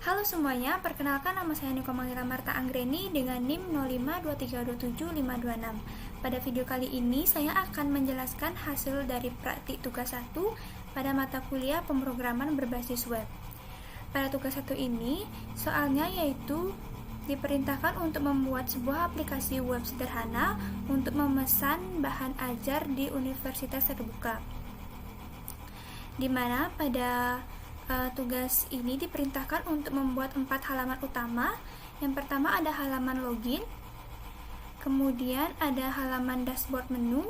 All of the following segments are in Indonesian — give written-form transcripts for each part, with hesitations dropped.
Halo semuanya, perkenalkan nama saya Niko Manggila Marta Anggreni dengan NIM 0523275526. Pada video kali ini saya akan menjelaskan hasil dari praktik tugas 1 pada mata kuliah pemrograman berbasis web. Pada tugas 1 ini, soalnya yaitu diperintahkan untuk membuat sebuah aplikasi web sederhana untuk memesan bahan ajar di universitas terbuka. Di mana pada tugas ini diperintahkan untuk membuat 4 halaman utama. Yang pertama ada halaman login, kemudian ada halaman dashboard menu,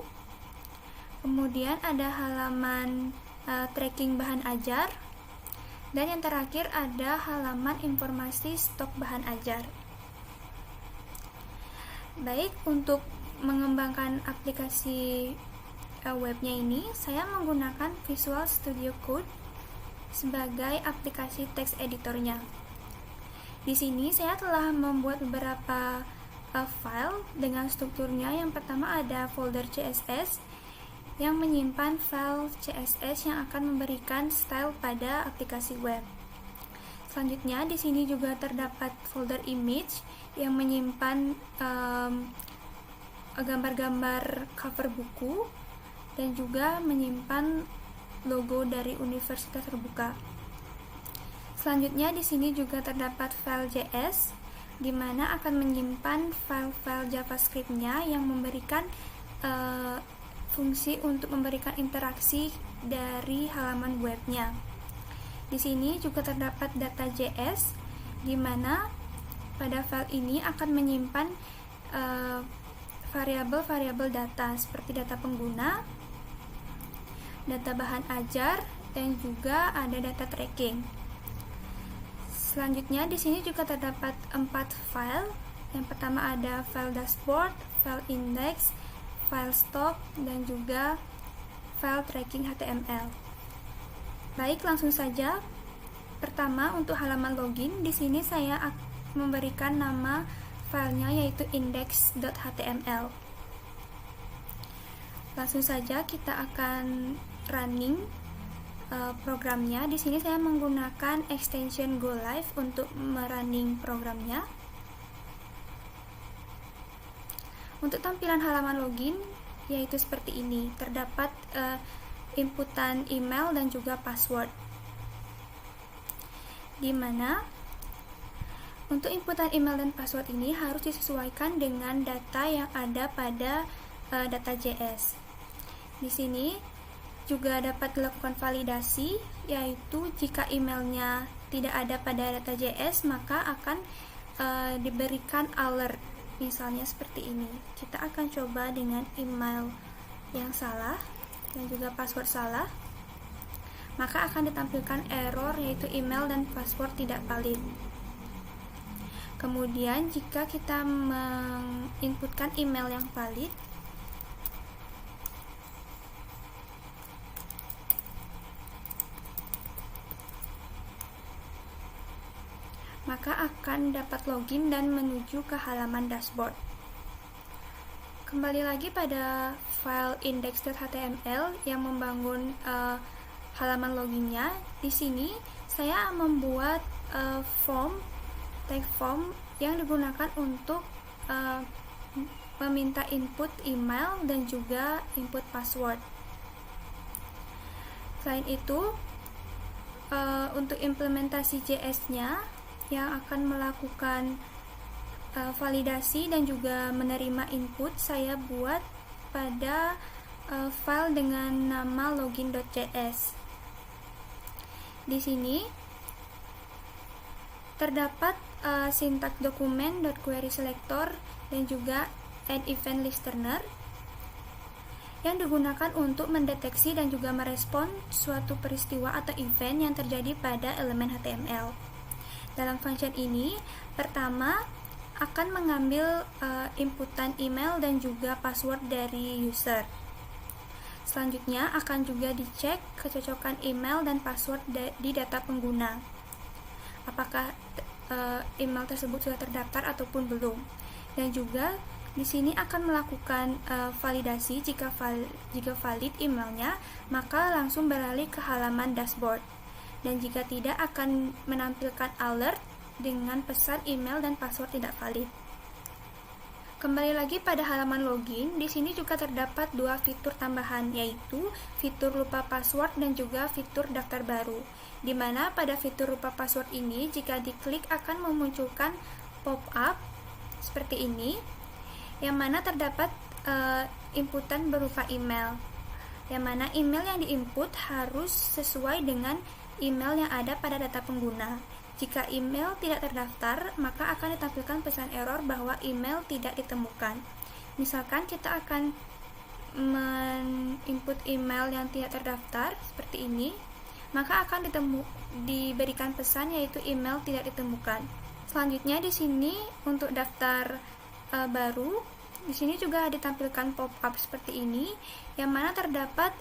kemudian ada halaman tracking bahan ajar, dan yang terakhir ada halaman informasi stok bahan ajar. Baik, untuk mengembangkan aplikasi webnya ini, saya menggunakan Visual Studio Code sebagai aplikasi teks editornya. Di sini saya telah membuat beberapa file dengan strukturnya. Yang pertama ada folder CSS yang menyimpan file CSS yang akan memberikan style pada aplikasi web. Selanjutnya di sini juga terdapat folder image yang menyimpan gambar-gambar cover buku dan juga menyimpan logo dari universitas terbuka. Selanjutnya di sini juga terdapat file JS di mana akan menyimpan file-file JavaScript-nya yang memberikan fungsi untuk memberikan interaksi dari halaman webnya. Di sini juga terdapat data JS di mana pada file ini akan menyimpan variabel-variabel data seperti data pengguna, data bahan ajar, dan juga ada data tracking. Selanjutnya di sini juga terdapat 4 file. Yang pertama ada file dashboard, file index, file stock, dan juga file tracking HTML. Baik, langsung saja. Pertama untuk halaman login, di sini saya memberikan nama filenya yaitu index.html. Langsung saja kita akan running programnya. Di sini saya menggunakan extension Go Live untuk merunning programnya. Untuk tampilan halaman login yaitu seperti ini. Terdapat inputan email dan juga password. Di mana untuk inputan email dan password ini harus disesuaikan dengan data yang ada pada data JS. Di sini juga dapat dilakukan validasi, yaitu jika emailnya tidak ada pada data JS maka akan diberikan alert, misalnya seperti ini. Kita akan coba dengan email yang salah dan juga password salah, maka akan ditampilkan error yaitu email dan password tidak valid. Kemudian jika kita menginputkan email yang valid, maka akan dapat login dan menuju ke halaman dashboard. Kembali lagi pada file index.html yang membangun halaman loginnya. Di sini saya membuat tag form yang digunakan untuk meminta input email dan juga input password. Selain itu, untuk implementasi JS-nya yang akan melakukan validasi dan juga menerima input, saya buat pada file dengan nama login.js. Di sini terdapat sintak dokumen .querySelector dan juga addEventListener yang digunakan untuk mendeteksi dan juga merespon suatu peristiwa atau event yang terjadi pada elemen HTML. Dalam function ini, pertama akan mengambil inputan email dan juga password dari user. Selanjutnya akan juga dicek kecocokan email dan password di data pengguna. Apakah email tersebut sudah terdaftar ataupun belum. Dan juga di sini akan melakukan validasi. Jika valid emailnya, maka langsung beralih ke halaman dashboard. dan jika tidak akan menampilkan alert dengan pesan email dan password tidak valid. Kembali lagi pada halaman login, di sini juga terdapat dua fitur tambahan, yaitu fitur lupa password dan juga fitur daftar baru. Di mana pada fitur lupa password ini, jika diklik akan memunculkan pop-up seperti ini, yang mana terdapat inputan berupa email. Yang mana email yang diinput harus sesuai dengan email yang ada pada data pengguna. Jika email tidak terdaftar, maka akan ditampilkan pesan error bahwa email tidak ditemukan. Misalkan kita akan menginput email yang tidak terdaftar seperti ini, maka akan diberikan pesan yaitu email tidak ditemukan. Selanjutnya di sini untuk daftar baru, di sini juga ditampilkan pop-up seperti ini, yang mana terdapat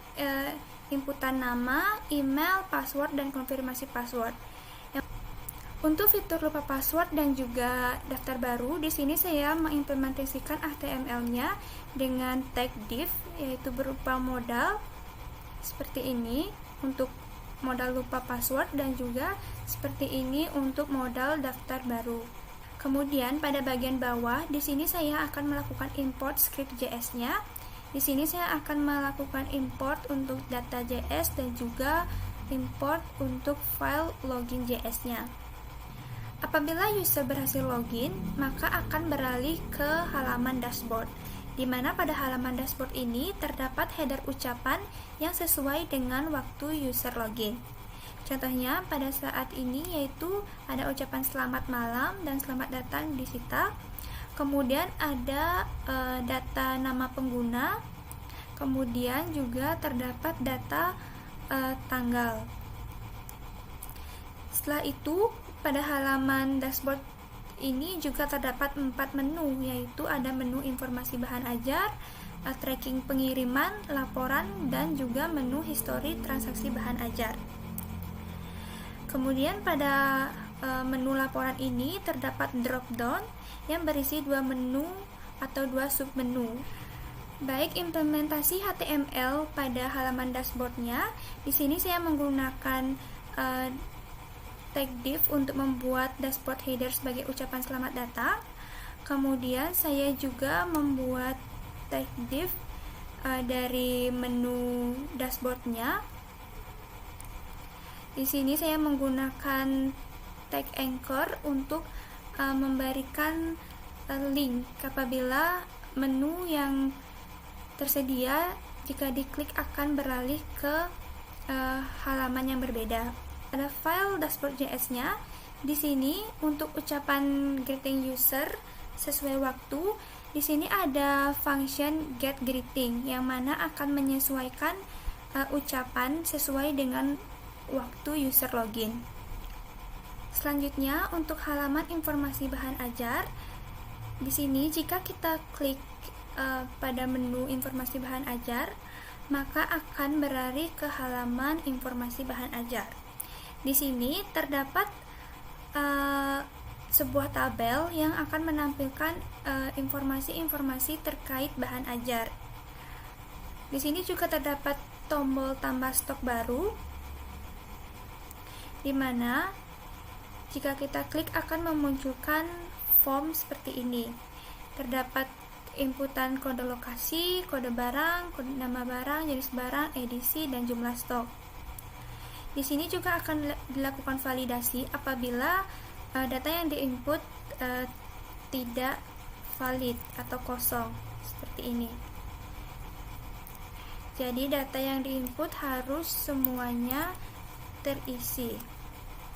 inputan nama, email, password, dan konfirmasi password. Untuk fitur lupa password dan juga daftar baru, di sini saya mengimplementasikan HTML-nya dengan tag div, yaitu berupa modal seperti ini untuk modal lupa password dan juga seperti ini untuk modal daftar baru. Kemudian pada bagian bawah, di sini saya akan melakukan import script JS-nya. Di sini saya akan melakukan import untuk data.js dan juga import untuk file login JS-nya. Apabila user berhasil login, maka akan beralih ke halaman dashboard, di mana pada halaman dashboard ini terdapat header ucapan yang sesuai dengan waktu user login. Contohnya pada saat ini yaitu ada ucapan selamat malam dan selamat datang di Sita. Kemudian ada data nama pengguna, kemudian juga terdapat data tanggal. Setelah itu, pada halaman dashboard ini juga terdapat 4 menu, yaitu ada menu informasi bahan ajar, tracking pengiriman, laporan, dan juga menu histori transaksi bahan ajar. Kemudian pada menu laporan ini terdapat drop down yang berisi 2 menu atau 2 submenu. Baik implementasi HTML pada halaman dashboardnya, di sini saya menggunakan tag div untuk membuat dashboard header sebagai ucapan selamat datang. Kemudian saya juga membuat tag div dari menu dashboardnya. Di sini saya menggunakan tag anchor untuk memberikan link apabila menu yang tersedia jika diklik akan beralih ke halaman yang berbeda. Ada file dashboard.js-nya. Di sini untuk ucapan greeting user sesuai waktu, di sini ada function get greeting yang mana akan menyesuaikan ucapan sesuai dengan waktu user login. Selanjutnya untuk halaman informasi bahan ajar, di sini jika kita klik pada menu informasi bahan ajar, maka akan berlari ke halaman informasi bahan ajar. Di sini terdapat sebuah tabel yang akan menampilkan informasi-informasi terkait bahan ajar. Di sini juga terdapat tombol tambah stok baru, di mana jika kita klik akan memunculkan form seperti ini. Terdapat inputan kode lokasi, kode barang, kode nama barang, jenis barang, edisi, dan jumlah stok. Di sini juga akan dilakukan validasi apabila data yang diinput tidak valid atau kosong seperti ini. Jadi data yang diinput harus semuanya terisi.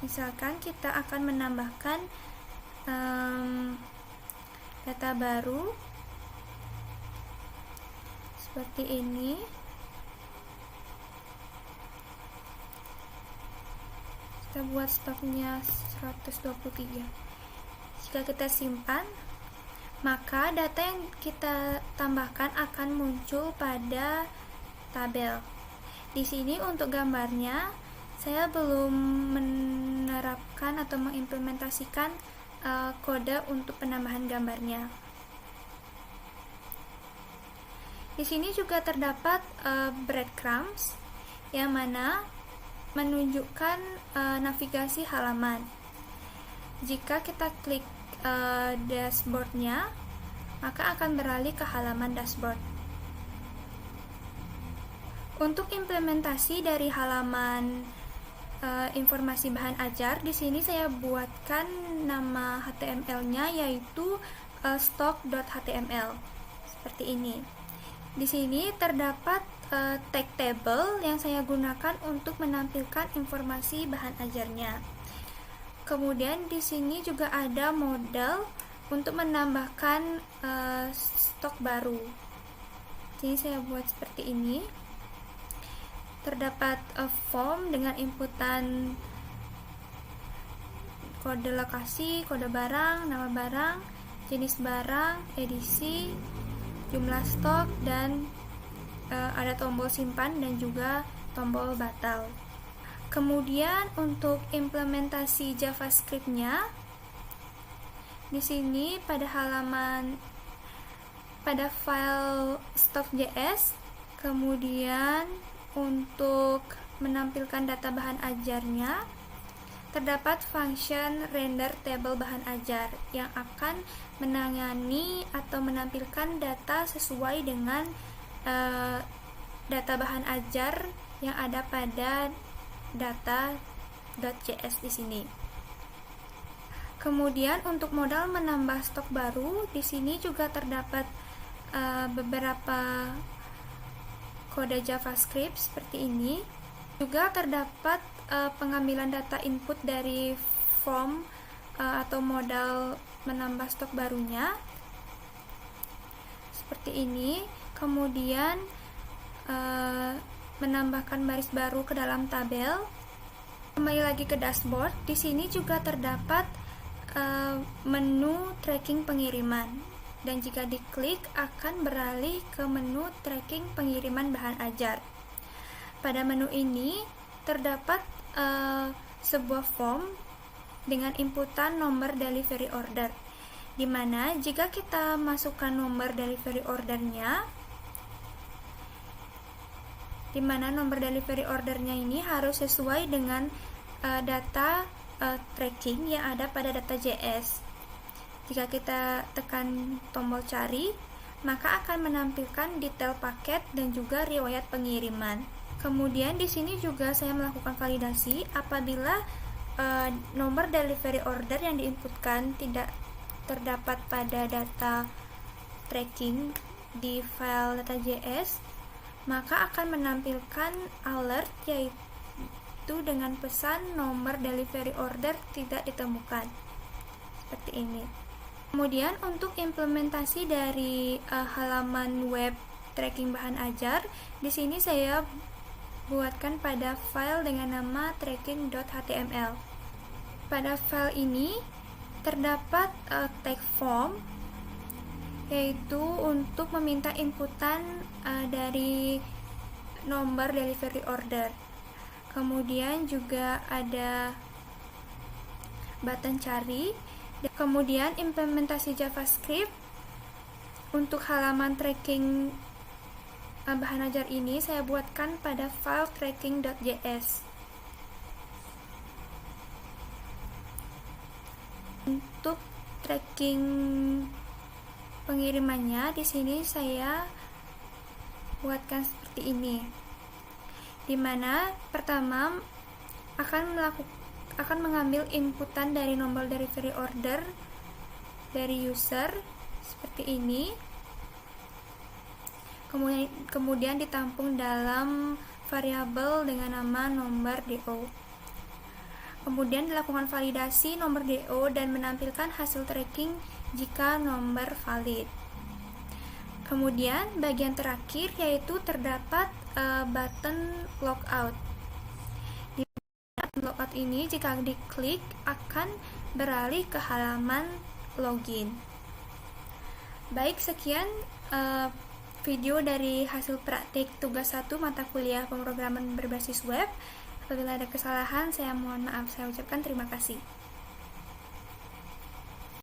Misalkan kita akan menambahkan data baru seperti ini. Kita buat stoknya 123. Jika kita simpan, maka data yang kita tambahkan akan muncul pada tabel. Di sini untuk gambarnya saya belum menerapkan atau mengimplementasikan kode untuk penambahan gambarnya. Di sini juga terdapat breadcrumbs yang mana menunjukkan navigasi halaman. Jika kita klik dashboardnya, maka akan beralih ke halaman dashboard. Untuk implementasi dari halaman informasi bahan ajar, di sini saya buatkan nama HTML-nya yaitu stock.html seperti ini. Di sini terdapat tag table yang saya gunakan untuk menampilkan informasi bahan ajarnya. Kemudian di sini juga ada modal untuk menambahkan stok baru. Jadi saya buat seperti ini. Terdapat form dengan inputan kode lokasi, kode barang, nama barang, jenis barang, edisi, jumlah stok, dan ada tombol simpan dan juga tombol batal. Kemudian untuk implementasi JavaScript-nya, di sini pada file stock.js, kemudian untuk menampilkan data bahan ajarnya, terdapat function render table bahan ajar yang akan menangani atau menampilkan data sesuai dengan data bahan ajar yang ada pada data.js di sini. Kemudian untuk modal menambah stok baru, di sini juga terdapat beberapa kode JavaScript seperti ini. Juga terdapat pengambilan data input dari form atau modal menambah stok barunya seperti ini. Kemudian menambahkan baris baru ke dalam tabel. Kembali lagi ke dashboard. Di sini juga terdapat menu tracking pengiriman. Dan jika diklik akan beralih ke menu tracking pengiriman bahan ajar. Pada menu ini terdapat sebuah form dengan inputan nomor delivery order, di mana jika kita masukkan nomor delivery ordernya, di mana nomor delivery ordernya ini harus sesuai dengan data tracking yang ada pada data.js. Jika kita tekan tombol cari, maka akan menampilkan detail paket dan juga riwayat pengiriman. Kemudian di sini juga saya melakukan validasi apabila nomor delivery order yang diinputkan tidak terdapat pada data tracking di file data.js, maka akan menampilkan alert yaitu dengan pesan nomor delivery order tidak ditemukan. Seperti ini. Kemudian untuk implementasi dari halaman web tracking bahan ajar, di sini saya buatkan pada file dengan nama tracking.html. Pada file ini terdapat tag form, yaitu untuk meminta inputan dari nomor delivery order. Kemudian juga ada button cari. Kemudian implementasi JavaScript untuk halaman tracking bahan ajar ini saya buatkan pada file tracking.js. Untuk tracking pengirimannya di sini saya buatkan seperti ini, di mana pertama akan mengambil inputan dari nomor delivery order dari user seperti ini, kemudian ditampung dalam variabel dengan nama nomor DO. Kemudian dilakukan validasi nomor DO dan menampilkan hasil tracking jika nomor valid. Kemudian bagian terakhir yaitu terdapat button logout. Logout ini jika diklik akan beralih ke halaman login. Baik, sekian video dari hasil praktik tugas 1 mata kuliah pemrograman berbasis web. Apabila ada kesalahan, saya mohon maaf. Saya ucapkan terima kasih.